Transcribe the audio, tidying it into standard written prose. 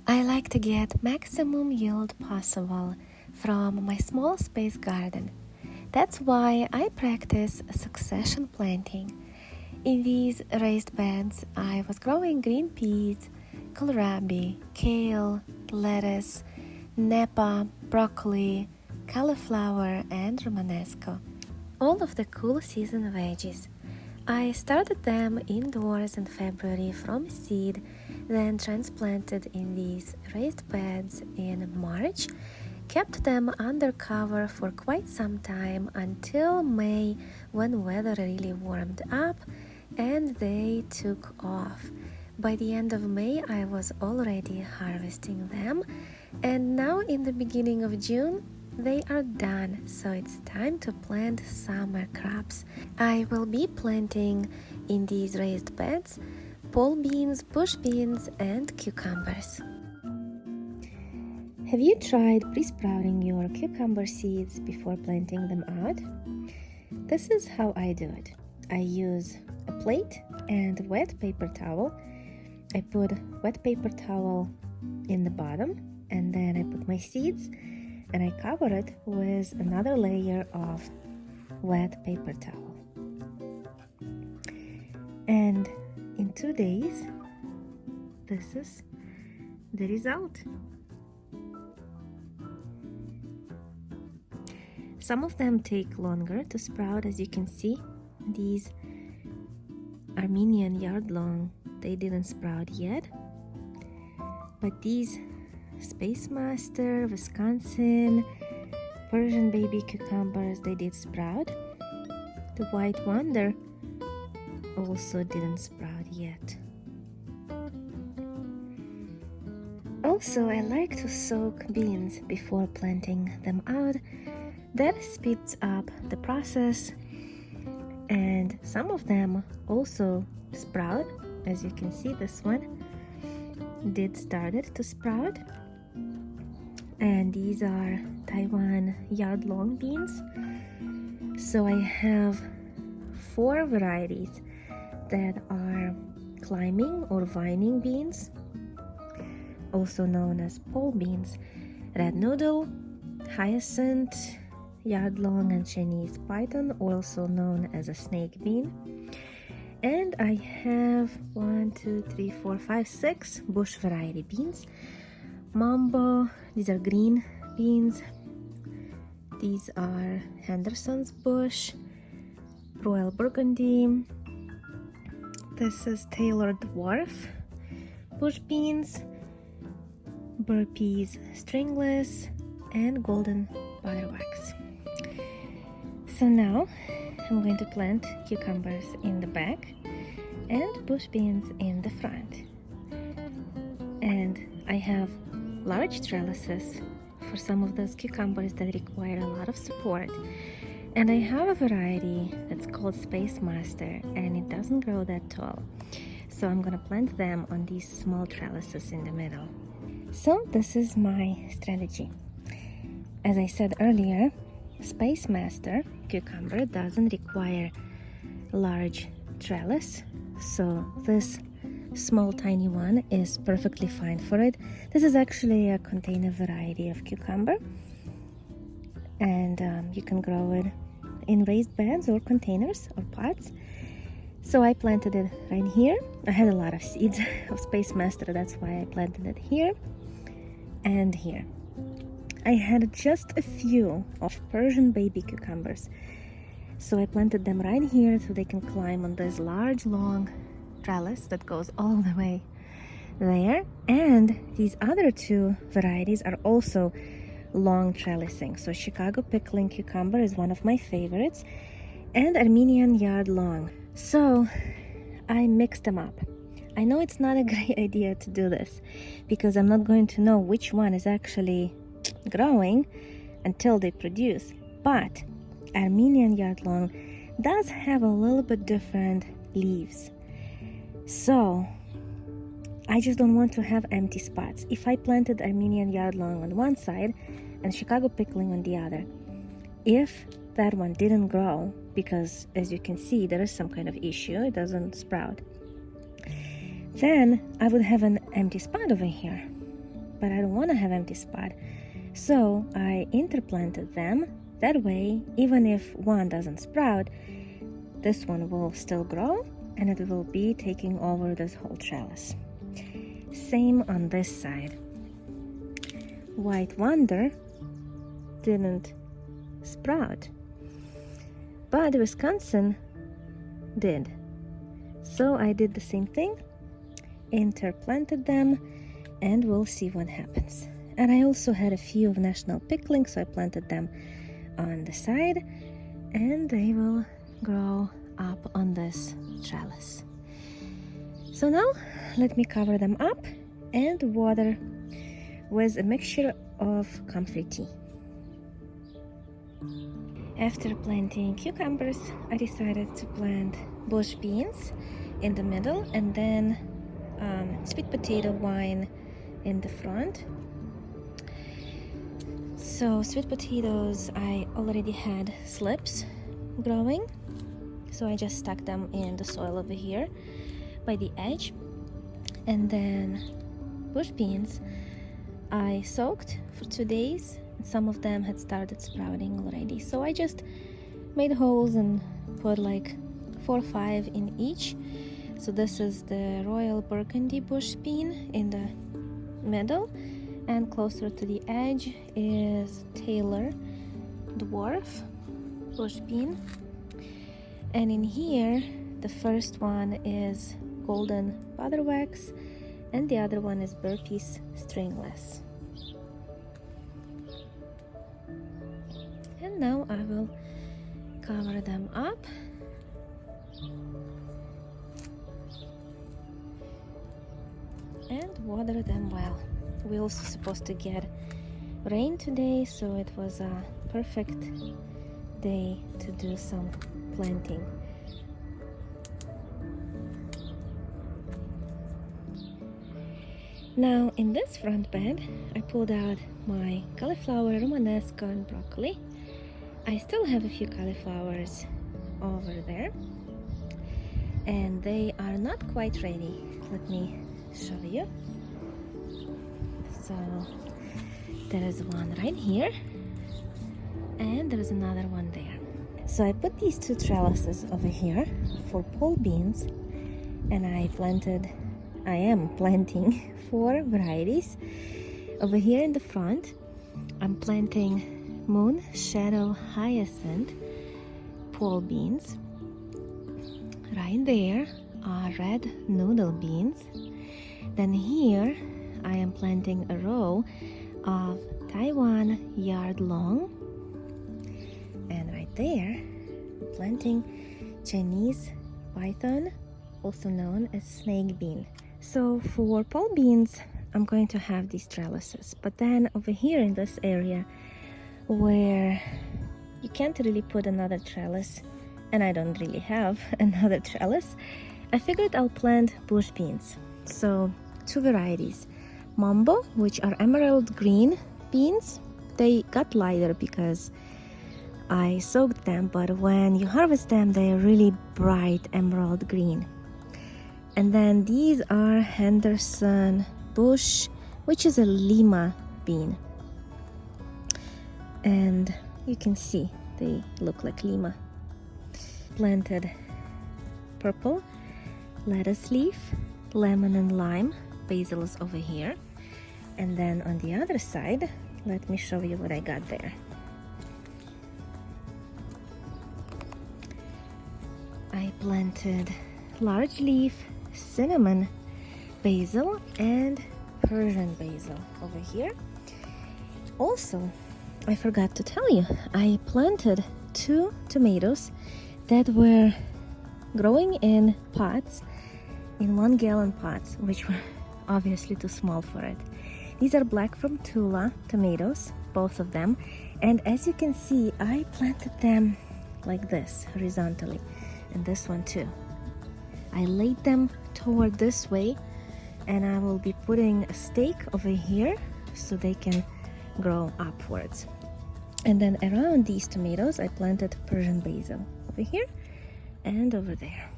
I like to get maximum yield possible from my small space garden. That's why I practice succession planting. In these raised beds, I was growing green peas, kohlrabi, kale, lettuce, nepa, broccoli, cauliflower, and romanesco. All of the cool season veggies. I started them indoors in February from seed, then transplanted in these raised beds in March, kept them under cover for quite some time until May when weather really warmed up and they took off. By the end of May, I was already harvesting them, and now in the beginning of June, they are done, so it's time to plant summer crops. I will be planting in these raised beds pole beans, bush beans, and cucumbers. Have you tried pre-sprouting your cucumber seeds before planting them out? This is how I do it. I use a plate and a wet paper towel. I put wet paper towel in the bottom, and then I put my seeds and I cover it with another layer of wet paper towel. And in 2 days, this is the result. Some of them take longer to sprout, as you can see. These Armenian yard-long, they didn't sprout yet. But these Space Master, Wisconsin, Persian baby cucumbers, they did sprout. The White Wonder also didn't sprout yet. Also, I like to soak beans before planting them out. That speeds up the process, and some of them also sprout. As you can see, this one did started to sprout. And these are Taiwan yard-long beans. So I have 4 varieties that are climbing or vining beans, also known as pole beans: red noodle, hyacinth, yard-long, and Chinese python, also known as a snake bean. And I have 6 bush variety beans. Mambo, these are green beans. These are Henderson's bush, Royal Burgundy. This is Taylor Dwarf bush beans, burr peas stringless, and golden butterwax. So now I'm going to plant cucumbers in the back and bush beans in the front. And I have large trellises for some of those cucumbers that require a lot of support. And I have a variety that's called Space Master, and it doesn't grow that tall. So I'm gonna plant them on these small trellises in the middle. So this is my strategy. As I said earlier, Space Master cucumber doesn't require large trellis, so this small tiny one is perfectly fine for it. This is actually a container variety of cucumber, and you can grow it in raised beds or containers or pots. So I planted it right here. I had a lot of seeds of Space Master, that's why I planted it here and here. I had just a few of Persian baby cucumbers, so I planted them right here so they can climb on this large long trellis that goes all the way there. And these other 2 varieties are also long trellising. So Chicago pickling cucumber is one of my favorites, and Armenian yard long. So I mixed them up. I know it's not a great idea to do this because I'm not going to know which one is actually growing until they produce, but Armenian yard long does have a little bit different leaves. So I just don't want to have empty spots. If I planted Armenian yard long on one side and Chicago pickling on the other, if that one didn't grow, because as you can see there is some kind of issue, it doesn't sprout, then I would have an empty spot over here. but I don't want to have empty spot. So I interplanted them. That way, even if one doesn't sprout, this one will still grow and it will be taking over this whole trellis. Same on this side. White Wonder didn't sprout, but Wisconsin did. So I did the same thing, interplanted them, and we'll see what happens. And I also had a few of national pickling, so I planted them on the side, and they will grow up on this trellis. So now let me cover them up and water with a mixture of comfrey tea. After planting cucumbers, I decided to plant bush beans in the middle and then sweet potato vine in the front. So sweet potatoes, I already had slips growing, so I just stuck them in the soil over here by the edge. And then bush beans I soaked for 2 days. Some of them had started sprouting already, so I just made holes and put like 4 or 5 in each. So this is the Royal Burgundy bush bean in the middle, and closer to the edge is Taylor dwarf bush bean. And in here, the first one is golden butterwax and the other one is Burpees stringless. And now I will cover them up. And water them well. We're also supposed to get rain today, so it was a perfect day to do some planting. Now in this front bed, I pulled out my cauliflower, romanesco, and broccoli. I still have a few cauliflowers over there, and they are not quite ready. Let me show you. So there is one right here, and there is another one there. So I put these 2 trellises over here for pole beans, and I am planting 4 varieties. Over here in the front, I'm planting Moon Shadow Hyacinth pole beans. Right there are red noodle beans. Then here I am planting a row of Taiwan yard long, and right there I'm planting Chinese python, also known as snake bean. So for pole beans, I'm going to have these trellises, but then over here in this area where you can't really put another trellis, and I don't really have another trellis, I figured I'll plant bush beans. So 2 varieties, Mambo, which are emerald green beans. They got lighter because I soaked them, but when you harvest them, they're really bright emerald green. And then these are Henderson bush, which is a Lima bean. And you can see they look like Lima. Planted purple lettuce leaf, lemon and lime, basil is over here. And then on the other side, let me show you what I got there. I planted large leaf, cinnamon basil, and Persian basil over here. Also, I forgot to tell you, I planted 2 tomatoes that were growing in pots, in 1-gallon pots, which were obviously too small for it. These are black from Tula tomatoes, both of them, and as you can see, I planted them like this, horizontally, and this one too. I laid them toward this way, and I will be putting a stake over here so they can grow upwards. And then around these tomatoes, I planted Persian basil over here and over there.